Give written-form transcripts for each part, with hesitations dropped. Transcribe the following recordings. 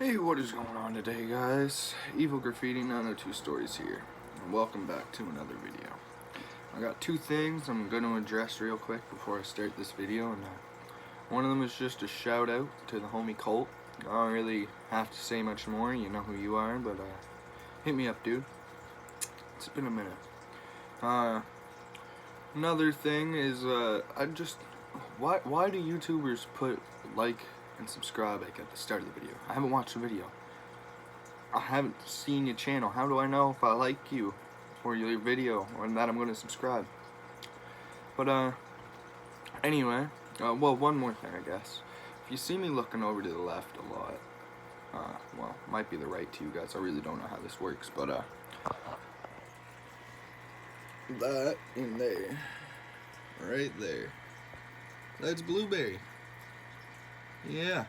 Hey, what is going on today, guys? Evil Graffiti 902 Stories here, and welcome back to another video. I got two things I'm going to address real quick before I start this video, and one of them is just a shout out to the homie Colt. I don't really have to say much more, you know who you are, but hit me up, dude. It's been a minute. Another thing is, why do YouTubers put like and subscribe like at the start of the video? I haven't watched the video. I haven't seen your channel. How do I know if I like you or your video or that I'm going to subscribe? But anyway, well, one more thing, I guess. If you see me looking over to the left a lot, well, might be the right to you guys. I really don't know how this works, but that in there, right there, that's Blueberry. Yeah,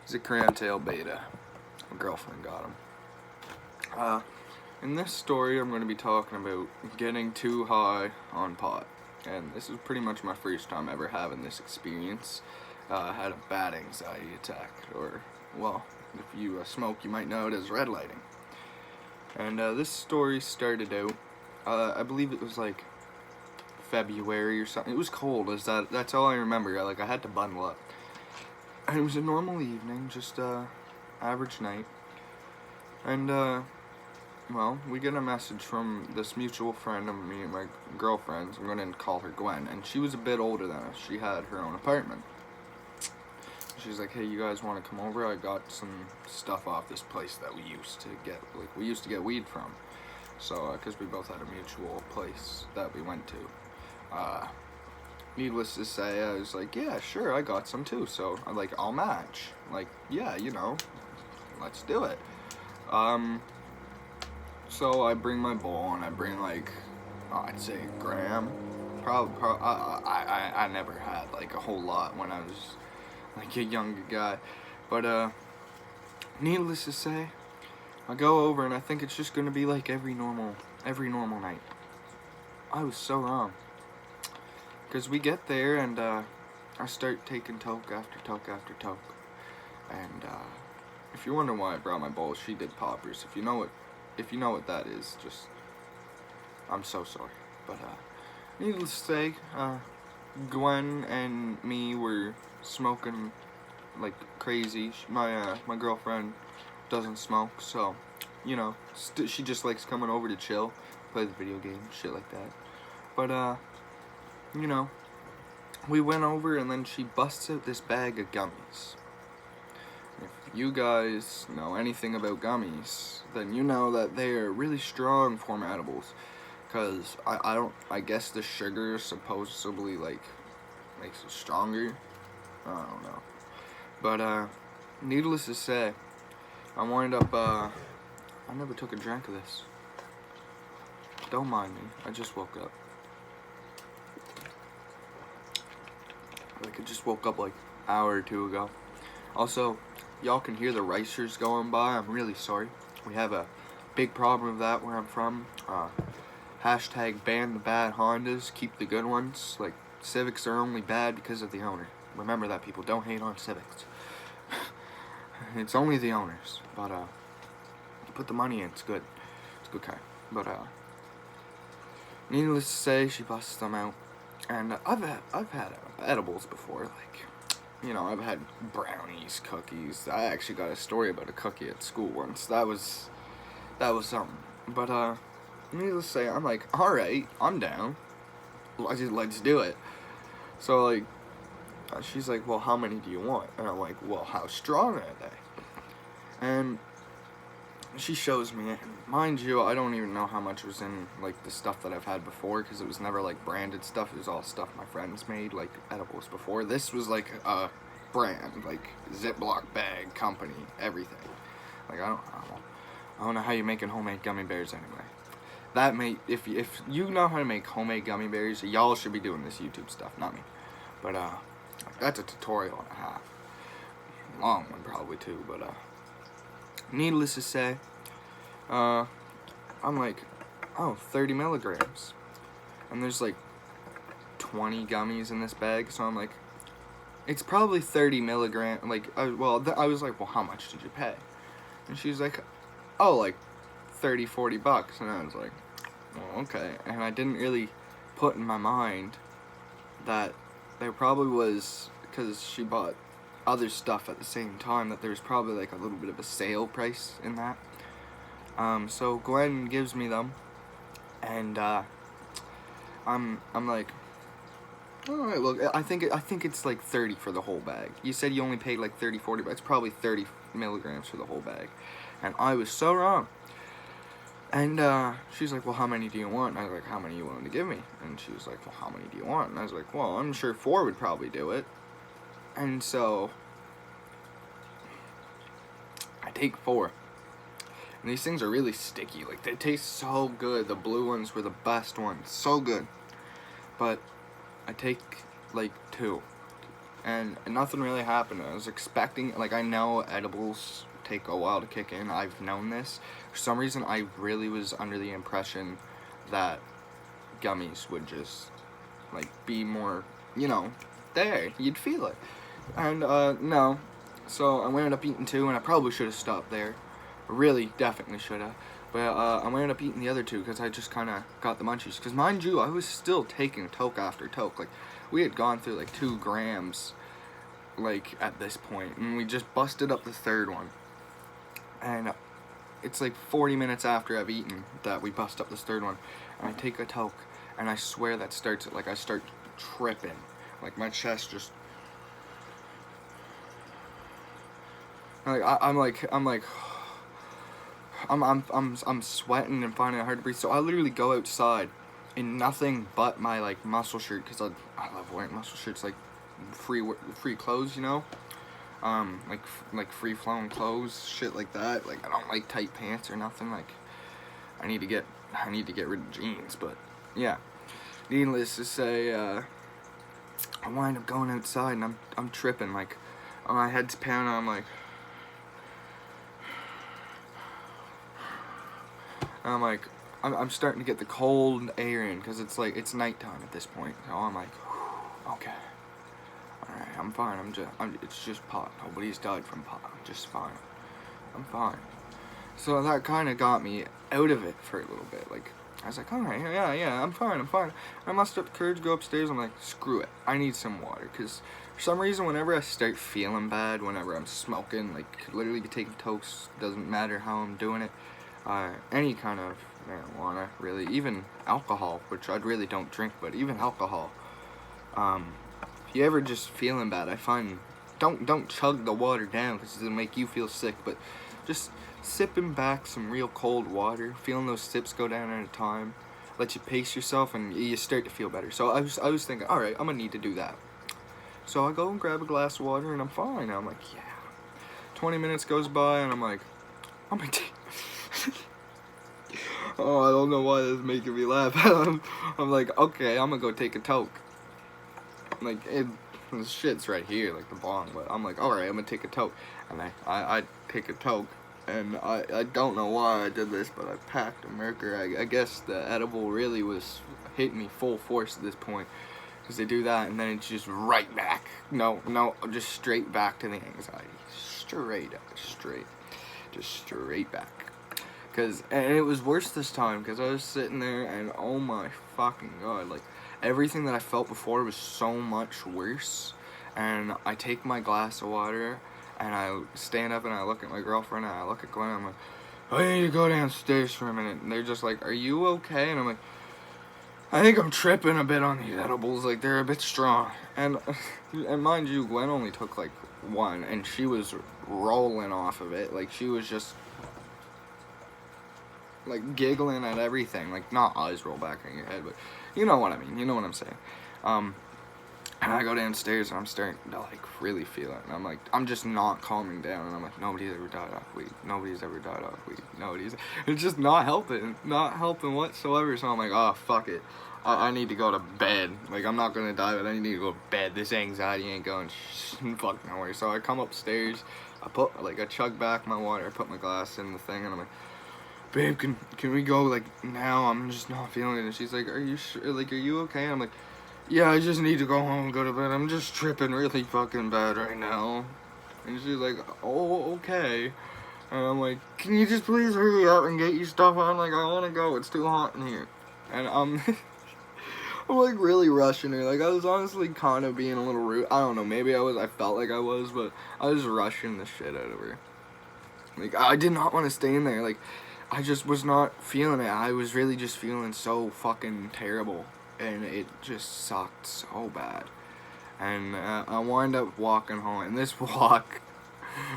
he's a crayon-tail beta. My girlfriend got him. In this story, I'm going to be talking about getting too high on pot, and this is pretty much my first time ever having this experience. I had a bad anxiety attack, or, well, if you smoke, you might know it as red lighting. And this story started out, I believe it was like February or something. It was cold. That's all I remember. I had to bundle up. And it was a normal evening, just average night. And well, we get a message from this mutual friend of me and my girlfriend's. I'm gonna call her Gwen, and she was a bit older than us. She had her own apartment. She's like, "Hey, you guys want to come over? I got some stuff off this place that we used to get. We used to get weed from. So, because we both had a mutual place that we went to. Needless to say, I was like, yeah, sure, I got some too, so I'll match. Yeah, you know, let's do it. So I bring my bowl, and I bring I'd say a gram. I never had a whole lot when I was a younger guy, but needless to say, I go over, and I think it's just gonna be like every normal night. I was so wrong. Because we get there, and I start taking toke after toke after toke. And if you're wondering why I brought my bowl, she did poppers. If you know what that is, just I'm so sorry. But needless to say, Gwen and me were smoking like crazy. My girlfriend doesn't smoke, so you know, she just likes coming over to chill, play the video game, shit like that. But you know, we went over, and then she busts out this bag of gummies. If you guys know anything about gummies, then you know that they are really strong form of edibles. Because I guess the sugar supposedly makes it stronger. I don't know. But needless to say, I wind up I never took a drink of this. Don't mind me, I just woke up. I just woke up an hour or two ago. Also, y'all can hear the racers going by. I'm really sorry. We have a big problem with that where I'm from. Hashtag ban the bad Hondas, keep the good ones. Civics are only bad because of the owner. Remember that, people. Don't hate on Civics. It's only the owners. But you put the money in, it's good. It's good kind. But needless to say, she busts them out. And I've had edibles before, you know, I've had brownies, cookies. I actually got a story about a cookie at school once. That was something. But needless to say, I'm like, all right, I'm down. Let's do it. So she's like, well, how many do you want? And I'm like, well, how strong are they? And she shows me, and mind you, I don't even know how much was in the stuff that I've had before, because it was never branded stuff. It was all stuff my friends made, edibles before. This was a brand, Ziploc bag company, everything. I don't know how you're making homemade gummy bears anyway. If you know how to make homemade gummy bears, y'all should be doing this YouTube stuff, not me. But that's a tutorial and a half. Long one probably too, but needless to say, I'm like, oh, 30 milligrams. And there's 20 gummies in this bag, so I'm like, it's probably 30 milligram. Like, I was like, well, how much did you pay? And she's like, oh, like 30, $40. And I was like, well, okay. And I didn't really put in my mind that there probably was, because she bought other stuff at the same time, that there's probably like a little bit of a sale price in that. So Gwen gives me them, and I'm like, all right, look, I think it's like 30 for the whole bag. You said you only paid like 30, 40, but it's probably 30 milligrams for the whole bag, and I was so wrong. And she's like, well, how many do you want? And I was like, how many are you willing to give me? And she was like, well, how many do you want? And I was like, well, I'm sure 4 would probably do it. And so I take 4. And these things are really sticky. Like, they taste so good. The blue ones were the best ones. So good. But I take like 2. And nothing really happened. I was expecting, like, I know edibles take a while to kick in. I've known this. For some reason, I really was under the impression that gummies would just, like, be more, you know, there. You'd feel it. And, no. So I ended up eating 2, and I probably should have stopped there. Really, definitely should have. But I ended up eating the other 2 because I just kind of got the munchies. Because mind you, I was still taking toke after toke. Like, we had gone through like 2 grams, like, at this point, and we just busted up the 3rd one. And it's like 40 minutes after I've eaten that we bust up this 3rd one, and I take a toke, and I swear that starts, like, I start tripping. Like, my chest just, like, I'm sweating and finding it hard to breathe. So I literally go outside in nothing but my, like, muscle shirt, because I love wearing muscle shirts, like free clothes, you know, like free flowing clothes, shit like that. Like, I don't like tight pants or nothing. Like, I need to get rid of jeans. But yeah, needless to say, I wind up going outside, and I'm tripping. Like, my head's pounding. I'm like. I'm starting to get the cold air in, because it's like, it's nighttime at this point. So I'm like, okay, alright, I'm fine. It's just pot. Nobody's died from pot. I'm just fine. I'm fine. So that kind of got me out of it for a little bit. Like, I was like, alright, yeah, I'm fine. I mustered up the courage, go upstairs. I'm like, screw it. I need some water, because for some reason, whenever I start feeling bad, whenever I'm smoking, like, literally taking tokes, doesn't matter how I'm doing it. Any kind of marijuana, really, even alcohol, which I really don't drink, but even alcohol. If you ever just feeling bad, I find, don't chug the water down, because it'll make you feel sick, but just sipping back some real cold water, feeling those sips go down at a time, let you pace yourself, and you start to feel better. So I was thinking, alright, I'm gonna need to do that. So I go and grab a glass of water, and I'm fine. I'm like, yeah. 20 minutes goes by, and I'm like, I'm gonna take... Oh, I don't know why this is making me laugh. I'm like, okay, I'm gonna go take a toke. Like, the shit's right here, like the bong, but I'm like, alright, I'm gonna take a toke. And I take a toke, and I don't know why I did this, but I packed a merker. I guess the edible really was hitting me full force at this point, because they do that, and then it's just right back. No, just straight back to the anxiety. Straight back. And it was worse this time, because I was sitting there, and oh my fucking god, like, everything that I felt before was so much worse. And I take my glass of water, and I stand up, and I look at my girlfriend, and I look at Glenn, and I'm like, I need to go downstairs for a minute. And they're just like, are you okay? And I'm like, I think I'm tripping a bit on these edibles, like, they're a bit strong. And mind you, Gwen only took, like, 1, and she was rolling off of it. Like, she was just, like, giggling at everything. Like, not eyes roll back in your head, but you know what I mean. You know what I'm saying. And I go downstairs, and I'm starting to, like, really feel it. And I'm like, I'm just not calming down. And I'm like, nobody's ever died off weed. It's just not helping whatsoever. So I'm like, oh, fuck it. I need to go to bed. Like, I'm not gonna die, but I need to go to bed. This anxiety ain't going fuck nowhere. So I come upstairs. I chug back my water. I put my glass in the thing, and I'm like, babe, can we go, like, now? I'm just not feeling it. And she's like, are you sure? Like, are you okay? And I'm like, yeah, I just need to go home and go to bed. I'm just tripping really fucking bad right now. And she's like, oh, okay. And I'm like, can you just please hurry up and get your stuff on? Like, I want to go. It's too hot in here. And I'm like really rushing her. Like, I was honestly kind of being a little rude. I don't know. Maybe I felt like I was, but I was rushing the shit out of her. Like, I did not want to stay in there. Like, I just was not feeling it. I was really just feeling so fucking terrible. And it just sucked so bad. And I wind up walking home. And this walk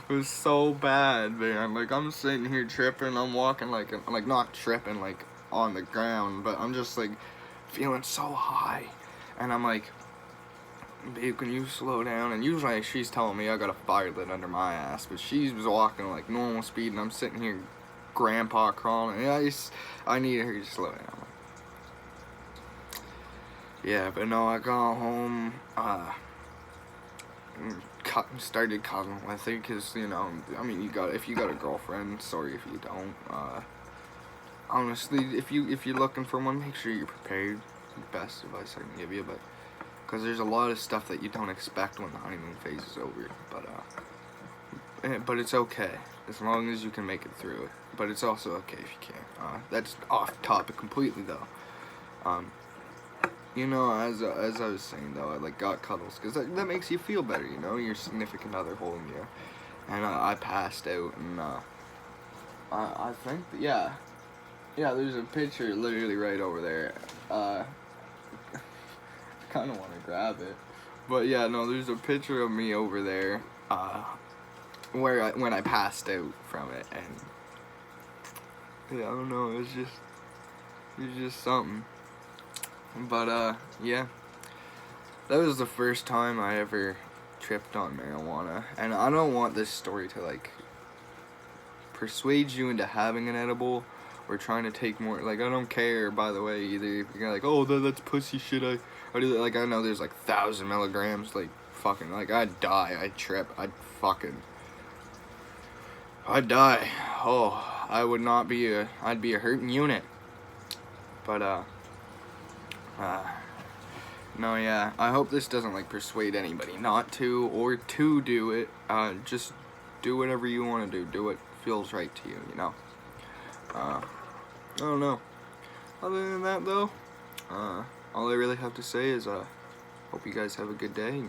was so bad, man. Like, I'm sitting here tripping. I'm walking like not tripping like on the ground, but I'm just like feeling so high. And I'm like, babe, can you slow down? And usually she's telling me I got a fire lit under my ass, but she was walking like normal speed, and I'm sitting here grandpa crawling. And I need her to slow down. Yeah, but no, I got home, started cuddling with her, because, you know, I mean, if you got a girlfriend, sorry if you don't, honestly, if you're looking for one, make sure you're prepared. The best advice I can give you, because there's a lot of stuff that you don't expect when the honeymoon phase is over, but it's okay, as long as you can make it through it, but it's also okay if you can't. That's off topic completely, though. You know, as I was saying, though, I like got cuddles, because that makes you feel better, you know, your significant other holding you, and I passed out, and I think, yeah, there's a picture literally right over there. I kind of want to grab it, but yeah, no, there's a picture of me over there, when I passed out from it, and yeah, I don't know, it was just something. But yeah, that was the first time I ever tripped on marijuana, and I don't want this story to like persuade you into having an edible or trying to take more. Like, I don't care, by the way, either. If you're like, oh, that's pussy shit, I do that. Like, I know there's like 1,000 milligrams. Like, fucking, like, I'd die. I'd trip. I'd die. Oh, I'd be a hurting unit. But no, yeah, I hope this doesn't like persuade anybody not to or to do it. Just do whatever you want to do. Do what feels right to you, you know. I don't know. Other than that, though, all I really have to say is, hope you guys have a good day.